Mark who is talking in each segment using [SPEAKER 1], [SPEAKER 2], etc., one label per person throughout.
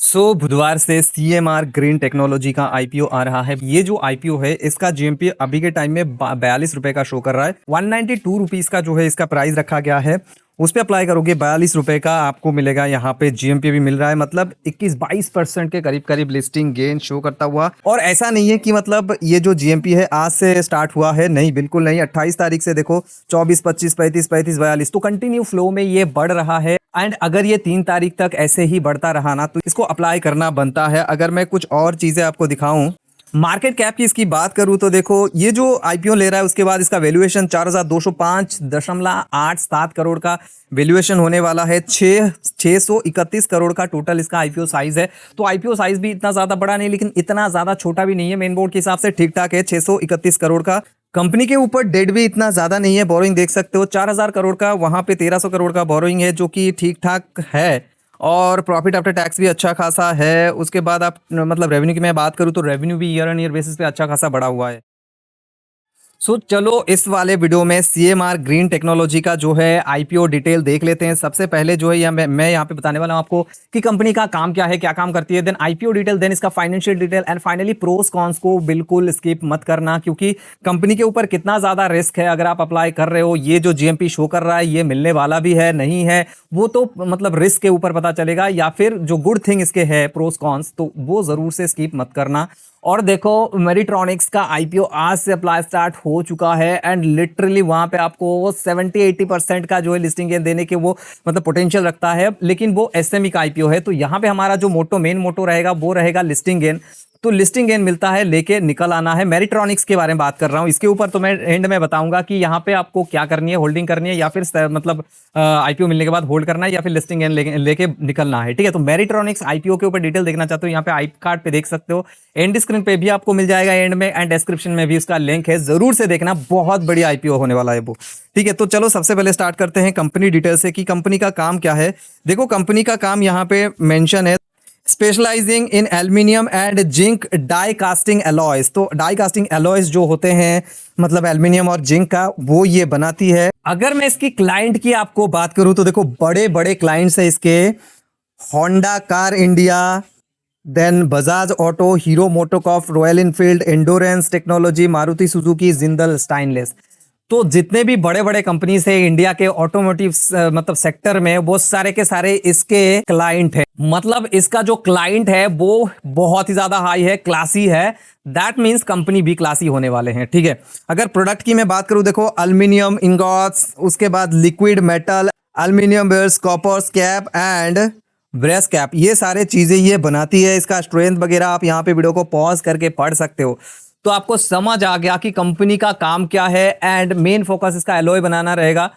[SPEAKER 1] बुधवार से CMR green technology का आईपीओ आ रहा है। ये जो आईपीओ है इसका जीएमपी अभी के टाइम में 42 रुपए का शो कर रहा है। 192 रुपीज का जो है इसका प्राइस रखा गया है। उस पर अप्लाई करोगे 42 रुपए का आपको मिलेगा। यहाँ पे जीएमपी भी मिल रहा है, मतलब 21-22% के करीब करीब लिस्टिंग गेन शो करता हुआ। और ऐसा नहीं है कि मतलब ये जो जीएमपी है आज से स्टार्ट हुआ है, नहीं, बिल्कुल नहीं। 28 तारीख से देखो 24, 25, 35, 35, 42 तो कंटिन्यू फ्लो में ये बढ़ रहा है। एंड अगर ये 3 तारीख तक ऐसे ही बढ़ता रहा ना तो इसको अप्लाई करना बनता है। अगर मैं कुछ और चीजें आपको दिखाऊं, मार्केट कैप की इसकी बात करूं तो देखो ये जो आईपीओ ले रहा है उसके बाद इसका वैल्यूएशन 4205.87 करोड़ का वैल्यूएशन होने वाला है। 631 करोड़ का टोटल इसका आईपीओ साइज है। तो आईपीओ साइज भी इतना ज्यादा बड़ा नहीं लेकिन इतना ज्यादा छोटा भी नहीं है। मेन बोर्ड के हिसाब से ठीक ठाक है। 631 करोड़ का कंपनी के ऊपर डेट भी इतना ज्यादा नहीं है। बोरोइंग देख सकते हो 4000 करोड़ का, वहां पे 1300 करोड़ का बोरोइंग है जो कि ठीक ठाक है। और प्रॉफिट आफ्टर टैक्स भी अच्छा खासा है। उसके बाद आप मतलब रेवेन्यू की मैं बात करूं तो रेवेन्यू भी ईयर ऑन ईयर बेसिस पे अच्छा खासा बढ़ा हुआ है। चलो इस वाले वीडियो में सीएमआर ग्रीन टेक्नोलॉजी का जो है आईपीओ डिटेल देख लेते हैं। सबसे पहले जो है मैं यहाँ पे बताने वाला हूँ आपको कि कंपनी का काम क्या है, क्या काम करती है, देन आईपीओ डिटेल, देन इसका financial detail and finally pros cons को बिल्कुल स्किप मत करना, क्योंकि कंपनी के ऊपर कितना ज्यादा रिस्क है अगर आप अप्लाई कर रहे हो। ये जो जीएमपी शो कर रहा है ये मिलने वाला भी है नहीं है वो तो मतलब रिस्क के ऊपर पता चलेगा, या फिर जो गुड थिंग इसके है प्रोस कॉन्स तो वो जरूर से स्किप मत करना। और देखो मेरिट्रॉनिक्स का आईपीओ आज से अप्लाई स्टार्ट हो चुका है एंड लिटरली वहां पे आपको 70-80% का जो है लिस्टिंग गेन देने के वो मतलब पोटेंशियल रखता है, लेकिन वो एसएमई का आईपीओ है। तो यहाँ पे हमारा जो मेन मोटो रहेगा वो रहेगा लिस्टिंग गेन। तो लिस्टिंग गेन मिलता है लेके निकल आना है। मेरिट्रॉनिक्स के बारे में बात कर रहा हूँ, इसके ऊपर तो मैं एंड में बताऊंगा कि यहाँ पे आपको क्या करनी है, होल्डिंग करनी है या फिर मतलब आईपीओ मिलने के बाद होल्ड करना है या फिर लिस्टिंग गेन लेके निकलना है। ठीक है, तो मेरिट्रॉनिक्स आईपीओ के ऊपर डिटेल देखना चाहते हो यहाँ पे आई कार्ड पे देख सकते हो, एंड स्क्रीन पे भी आपको मिल जाएगा एंड में, एंड डिस्क्रिप्शन में भी उसका लिंक है, जरूर से देखना। बहुत बड़ी आईपीओ होने वाला है वो। ठीक है, तो चलो सबसे पहले स्टार्ट करते हैं कंपनी डिटेल से कि कंपनी का काम क्या है। देखो कंपनी का काम यहाँ पे मेंशन है, specializing in aluminium and zinc die casting alloys. तो डाई कास्टिंग एलॉयज जो होते हैं मतलब एल्यूमिनियम और जिंक का, वो ये बनाती है। अगर मैं इसकी क्लाइंट की आपको बात करूं तो देखो बड़े बड़े क्लाइंट्स है इसके, Honda car India, then Bajaj auto, Hero MotoCorp, Royal Enfield, Endurance Technology, Maruti Suzuki, Jindal Stainless. तो जितने भी बड़े बड़े कंपनीज है इंडिया के ऑटोमोटिव मतलब सेक्टर में वो सारे के सारे इसके क्लाइंट है। मतलब इसका जो क्लाइंट है वो बहुत ही ज्यादा हाई है, क्लासी है। दैट मींस कंपनी भी क्लासी होने वाले हैं। ठीक है, अगर प्रोडक्ट की मैं बात करूं देखो एल्यूमिनियम इंगॉट्स, उसके बाद liquid metal, aluminium bars, copper cap and brass cap, ये सारे चीजें ये बनाती है। इसका स्ट्रेंथ वगैरह आप यहाँ पे वीडियो को पॉज करके पढ़ सकते हो तो आपको समझ आ गया कि कंपनी का काम क्या है। एंड मेन फोकस इसका एलॉय बनाना रहेगा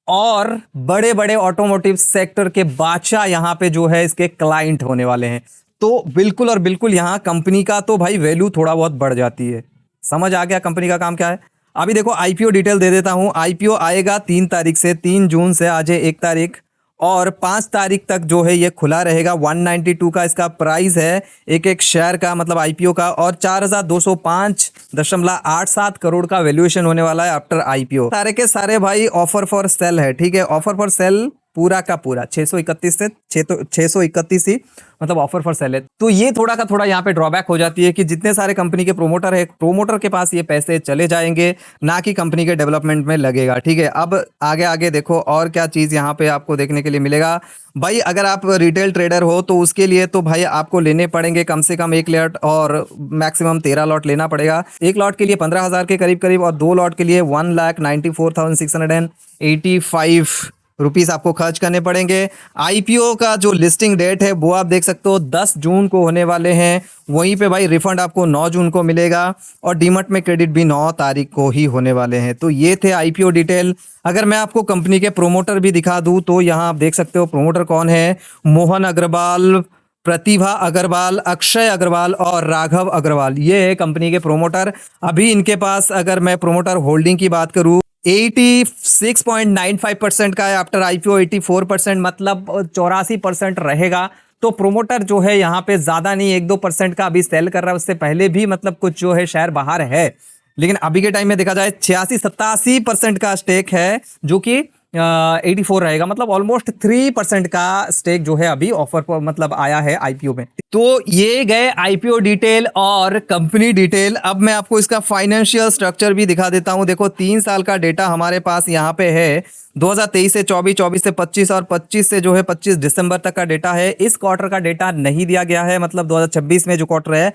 [SPEAKER 1] और बड़े बड़े ऑटोमोटिव सेक्टर के बादशाह यहाँ पे जो है इसके क्लाइंट होने वाले हैं। तो बिल्कुल और बिल्कुल यहाँ कंपनी का तो भाई वैल्यू थोड़ा बहुत बढ़ जाती है। समझ आ गया कंपनी का काम क्या है। अभी देखो आईपीओ डिटेल दे देता हूं। आईपीओ आएगा 3 तारीख से, 3 जून से, आज है 1 तारीख, और 5 तारीख तक जो है ये खुला रहेगा। 192 का इसका प्राइस है एक एक शेयर का मतलब आईपीओ का, और 4205.87 करोड़ का वैल्यूएशन होने वाला है आफ्टर आईपीओ। सारे के सारे भाई ऑफर फॉर सेल है। ठीक है, ऑफर फॉर सेल पूरा का पूरा 631 से 631 ही मतलब ऑफर फॉर सेल है। तो ये थोड़ा का थोड़ा यहाँ पे ड्रॉबैक हो जाती है कि जितने सारे कंपनी के प्रोमोटर है, प्रोमोटर के पास ये पैसे चले जाएंगे, ना कि कंपनी के डेवलपमेंट में लगेगा। ठीक है, अब आगे आगे देखो और क्या चीज यहाँ पे आपको देखने के लिए मिलेगा। भाई अगर आप रिटेल ट्रेडर हो तो उसके लिए तो भाई आपको लेने पड़ेंगे कम से कम 1 लॉट और मैक्सिमम 13 लॉट लेना पड़ेगा। 1 लॉट के लिए 15,000 के करीब करीब, और 2 लॉट के लिए 1,94,685 रुपीस आपको खर्च करने पड़ेंगे। आईपीओ का जो लिस्टिंग डेट है वो आप देख सकते हो 10 जून को होने वाले हैं। वहीं पे भाई रिफंड आपको 9 जून को मिलेगा और डीमट में क्रेडिट भी 9 तारीख को ही होने वाले हैं। तो ये थे आईपीओ डिटेल। अगर मैं आपको कंपनी के प्रोमोटर भी दिखा दूं तो यहाँ आप देख सकते हो प्रोमोटर कौन है। मोहन अग्रवाल, प्रतिभा अग्रवाल, अक्षय अग्रवाल और राघव अग्रवाल, ये है कंपनी के प्रोमोटर। अभी इनके पास अगर मैं प्रोमोटर होल्डिंग की बात करूं 86.95% का है, आफ्टर आईपीओ 84% मतलब 84% रहेगा। तो प्रोमोटर जो है यहाँ पे ज्यादा नहीं, 1-2% का अभी सेल कर रहा है। उससे पहले भी मतलब कुछ जो है शेयर बाहर है, लेकिन अभी के टाइम में देखा जाए 86-87% का स्टेक है जो कि 84 रहेगा, मतलब ऑलमोस्ट 3% का स्टेक जो है अभी ऑफर पर मतलब आया है आईपीओ में। तो ये गए आईपीओ डिटेल और कंपनी डिटेल। अब मैं आपको इसका फाइनेंशियल स्ट्रक्चर भी दिखा देता हूं। देखो 3 साल का डेटा हमारे पास यहाँ पे है, 2023 से 24, 24 से 25 और 25 से जो है 25 दिसंबर तक का डेटा है। इस क्वार्टर का डेटा नहीं दिया गया है, मतलब 2026 में जो क्वार्टर है।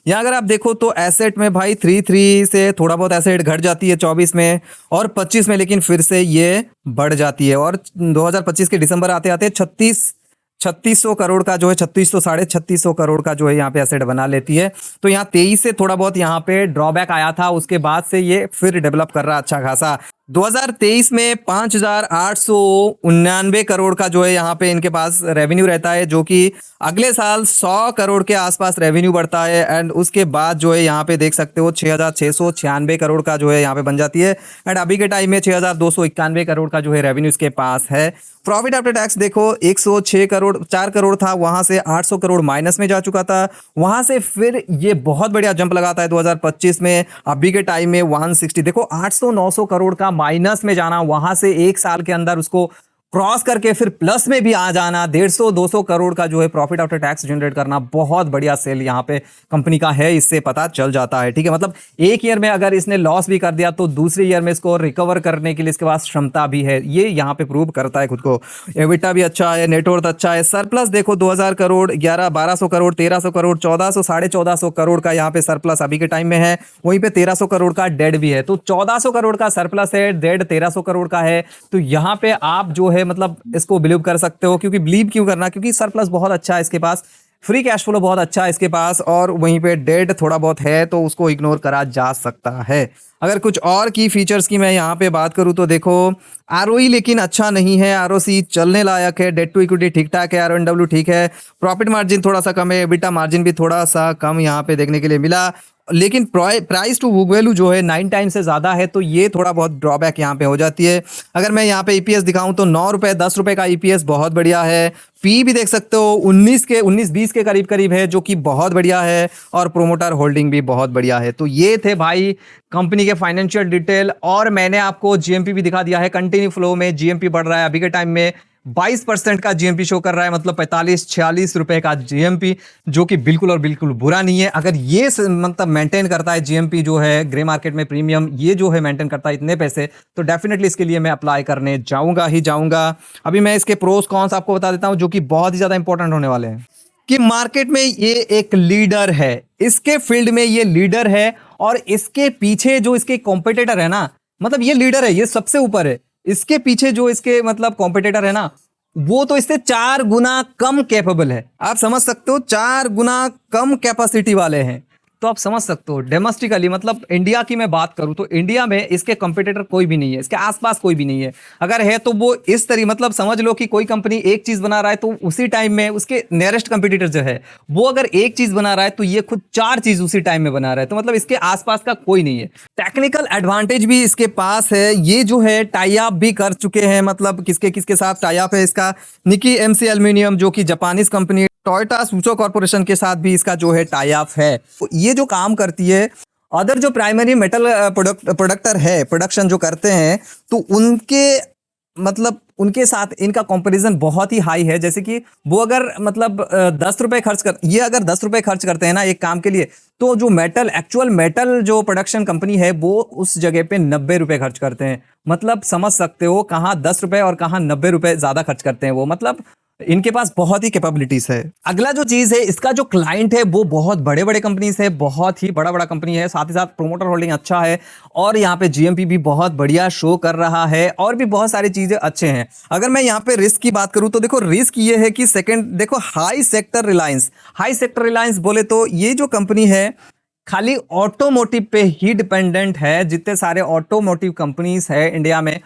[SPEAKER 1] यहाँ अगर आप देखो तो एसेट में भाई 3 से थोड़ा बहुत एसेट घट जाती है 24 में और 25 में, लेकिन फिर से ये बढ़ जाती है और 2025 के दिसंबर आते आते 3600 करोड़ का जो है 3600 साढ़े 3600 करोड़ का जो है यहाँ पे एसेट बना लेती है। तो यहाँ 23 से थोड़ा बहुत यहाँ पे ड्रॉबैक आया था, उसके बाद से ये फिर डेवलप कर रहा अच्छा खासा। 2023 में 5899 करोड़ का जो है यहाँ पे इनके पास रेवेन्यू रहता है, जो कि अगले साल 100 करोड़ के आसपास रेवेन्यू बढ़ता है। एंड उसके बाद जो है यहाँ पे देख सकते हो 6696 करोड़ का जो है यहाँ पे बन जाती है। एंड अभी के टाइम में 6291 करोड़ का जो है रेवेन्यू इसके पास है। प्रॉफिट आफ्टर टैक्स देखो 106 करोड़ 4 करोड़ था, वहां से 800 करोड़ माइनस में जा चुका था, वहां से फिर ये बहुत बढ़िया जंप लगाता है 2025 में। अभी के टाइम में 160, देखो 800-900 करोड़ का माइनस में जाना, वहां से एक साल के अंदर उसको क्रॉस करके फिर प्लस में भी आ जाना, 150-200 करोड़ का जो है प्रॉफिट आफ्टर टैक्स जनरेट करना, बहुत बढ़िया सेल यहाँ पे कंपनी का है, इससे पता चल जाता है। ठीक है, मतलब एक ईयर में अगर इसने लॉस भी कर दिया तो दूसरे ईयर में इसको रिकवर करने के लिए इसके पास क्षमता भी है, ये यहाँ पे प्रूव करता है खुद को। एबिटा भी अच्छा है, नेटवर्थ अच्छा है, सरप्लस देखो 2000 करोड़ 1200 करोड़ 1300 करोड़ 1400 साढ़े 1400 करोड़ का यहाँ पे सरप्लस अभी के टाइम में है। वहीं पे 1300 करोड़ का डेड भी है, तो 1400 करोड़ का सरप्लस है, डेड 1300 करोड़ का है। तो यहाँ पे आप जो है मतलब इसको बिलीव कर सकते हो, क्योंकि बिलीव क्यों करना, क्योंकि सरप्लस बहुत अच्छा है इसके पास, फ्री कैश फ्लो बहुत अच्छा है इसके पास, और वहीं पे डेड थोड़ा बहुत है तो उसको इग्नोर करा जा सकता है। अगर कुछ और की फीचर्स की मैं यहाँ पे बात करूँ तो देखो आरओई लेकिन अच्छा नहीं है, आरओसी चलने लायक है, डेट टू इक्विटी ठीक ठाक है, आरओएनडब्ल्यू ठीक है, प्रॉफिट मार्जिन थोड़ा सा कम है, एबिटा मार्जिन भी थोड़ा सा कम यहाँ पे देखने के लिए मिला, लेकिन प्राइस टू बुक वैल्यू जो है 9 टाइम से ज़्यादा है, तो ये थोड़ा बहुत ड्रॉबैक यहाँ पे हो जाती है। अगर मैं यहाँ पे ईपीएस दिखाऊं तो 9 रुपये 10 रुपये का ईपीएस बहुत बढ़िया है। पी भी देख सकते हो 19-20 के करीब करीब है, जो कि बहुत बढ़िया है, और प्रोमोटर होल्डिंग भी बहुत बढ़िया है। तो ये थे भाई कंपनी के फाइनेंशियल डिटेल, और मैंने आपको जीएमपी भी दिखा दिया है। कंटिन्यू फ्लो में जीएमपी बढ़ रहा है, अभी के टाइम में 22% का जीएमपी शो कर रहा है, मतलब 45-46 रुपए का जीएमपी, जो कि बिल्कुल और बिल्कुल बुरा नहीं है। अगर ये मतलब मेंटेन करता है जीएमपी जो है ग्रे मार्केट में प्रीमियम, ये जो है मेंटेन करता है इतने पैसे, तो डेफिनेटली इसके लिए मैं अप्लाई करने जाऊंगा ही जाऊंगा। अभी मैं इसके प्रोस कॉन्स आपको बता देता हूं, जो कि बहुत ही ज्यादा इंपॉर्टेंट होने वाले हैं। कि मार्केट में ये एक लीडर है, इसके फील्ड में ये लीडर है, और इसके पीछे जो इसके कॉम्पिटिटर है ना, मतलब ये लीडर है, ये सबसे ऊपर है, इसके पीछे जो इसके मतलब कॉम्पिटिटर है ना, वो तो इससे 4 गुना कम कैपेबल है। आप समझ सकते हो, 4 गुना कम कैपेसिटी वाले हैं। तो आप समझ सकते हो डोमेस्टिकली, मतलब इंडिया की मैं बात करूं तो इंडिया में इसके कंपटीटर कोई भी नहीं है, इसके आसपास कोई भी नहीं है। अगर है तो वो इस तरह, मतलब समझ लो कि कोई कंपनी एक चीज बना रहा है तो उसी टाइम में उसके नियरेस्ट कंपटीटर जो है वो अगर एक चीज बना रहा है तो ये खुद 4 चीज उसी टाइम में बना रहा है, तो मतलब इसके आसपास का कोई नहीं है। टेक्निकल एडवांटेज भी इसके पास है, ये जो है टाई अप भी कर चुके हैं, मतलब किसके किसके साथ टाई अप है इसका, निकी एमसी एल्यूमिनियम जो कि जापानीज कंपनी, टोयोटा सूचो कॉर्पोरेशन के साथ भी इसका जो है टाई अप है। तो ये जो काम करती है, अदर जो प्राइमरी मेटल प्रोडक्टर है, प्रोडक्शन जो करते हैं, तो उनके मतलब उनके साथ इनका कंपैरिजन बहुत ही हाई है। जैसे कि वो अगर मतलब 10 रुपए खर्च कर, ये अगर 10 रुपए खर्च करते हैं ना एक काम के लिए, तो जो मेटल एक्चुअल मेटल जो प्रोडक्शन कंपनी है वो उस जगह पे 90 रुपए खर्च करते हैं। मतलब समझ सकते हो कहाँ 10 रुपए और कहाँ 90 रुपए ज्यादा खर्च करते हैं वो, मतलब इनके पास बहुत ही कैपेबिलिटीज है। अगला जो चीज है, इसका जो क्लाइंट है वो बहुत बड़े बड़े कंपनीज है, बहुत ही बड़ा बड़ा कंपनी है, साथ ही साथ प्रोमोटर होल्डिंग अच्छा है, और यहाँ पे जीएमपी भी बहुत बढ़िया शो कर रहा है, और भी बहुत सारी चीजें अच्छे हैं। अगर मैं यहाँ पे रिस्क की बात करूं तो देखो रिस्क ये है कि सेकंड देखो हाई सेक्टर रिलायंस बोले तो ये जो कंपनी है खाली ऑटोमोटिव पे ही डिपेंडेंट है। जितने सारे ऑटोमोटिव कंपनीज है इंडिया में,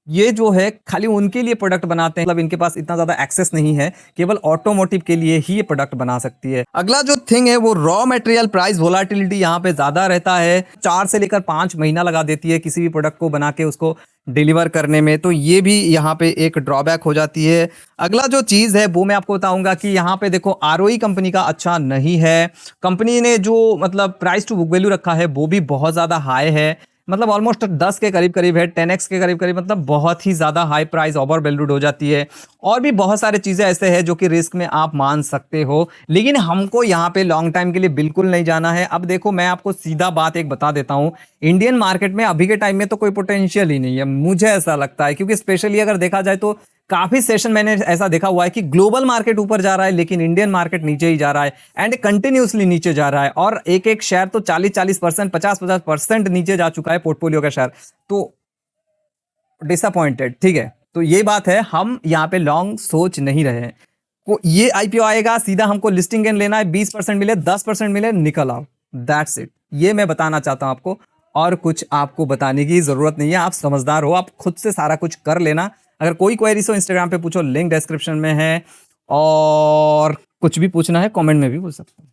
[SPEAKER 1] ये जो है खाली उनके लिए प्रोडक्ट बनाते हैं, मतलब इनके पास इतना ज्यादा एक्सेस नहीं है, केवल ऑटोमोटिव के लिए ही ये प्रोडक्ट बना सकती है। अगला जो थिंग है वो रॉ मटेरियल प्राइस वोलाटिलिटी यहाँ पे ज्यादा रहता है, 4 से लेकर 5 महीना लगा देती है किसी भी प्रोडक्ट को बना के उसको डिलीवर करने में, तो ये भी यहाँ पे एक ड्रॉबैक हो जाती है। अगला जो चीज है वो मैं आपको बताऊंगा कि यहाँ पे देखो आरओई कंपनी का अच्छा नहीं है, कंपनी ने जो मतलब प्राइस टू बुक वैल्यू रखा है वो भी बहुत ज्यादा हाई है, मतलब ऑलमोस्ट 10 के करीब करीब है, 10x के करीब करीब, मतलब बहुत ही ज़्यादा हाई प्राइस ओवर वैल्यूड हो जाती है। और भी बहुत सारी चीज़ें ऐसे हैं जो कि रिस्क में आप मान सकते हो, लेकिन हमको यहाँ पे लॉन्ग टाइम के लिए बिल्कुल नहीं जाना है। अब देखो मैं आपको सीधा बात एक बता देता हूँ, इंडियन मार्केट में अभी के टाइम में तो कोई पोटेंशियल ही नहीं है, मुझे ऐसा लगता है, क्योंकि स्पेशली अगर देखा जाए तो काफी सेशन मैंने ऐसा देखा हुआ है कि ग्लोबल मार्केट ऊपर जा रहा है लेकिन इंडियन मार्केट नीचे ही जा रहा है, एंड कंटिन्यूसली नीचे जा रहा है, और एक एक शेयर तो 40-40%, 50-50% नीचे जा चुका है पोर्टफोलियो का शेयर। तो डिसअपॉइंटेड, ठीक है। तो ये बात है, हम यहाँ पे लॉन्ग सोच नहीं रहे हैं। को ये आईपीओ आएगा, सीधा हमको लिस्टिंग गेन लेना है, 20% मिले, 10% मिले, निकल आओ, दैट्स इट। ये मैं बताना चाहता हूं आपको, और कुछ आपको बताने की जरूरत नहीं है। आप समझदार हो, आप खुद से सारा कुछ कर लेना। अगर कोई क्वेरीज हो इंस्टाग्राम पे पूछो, लिंक डिस्क्रिप्शन में है, और कुछ भी पूछना है कमेंट में भी पूछ सकते हो।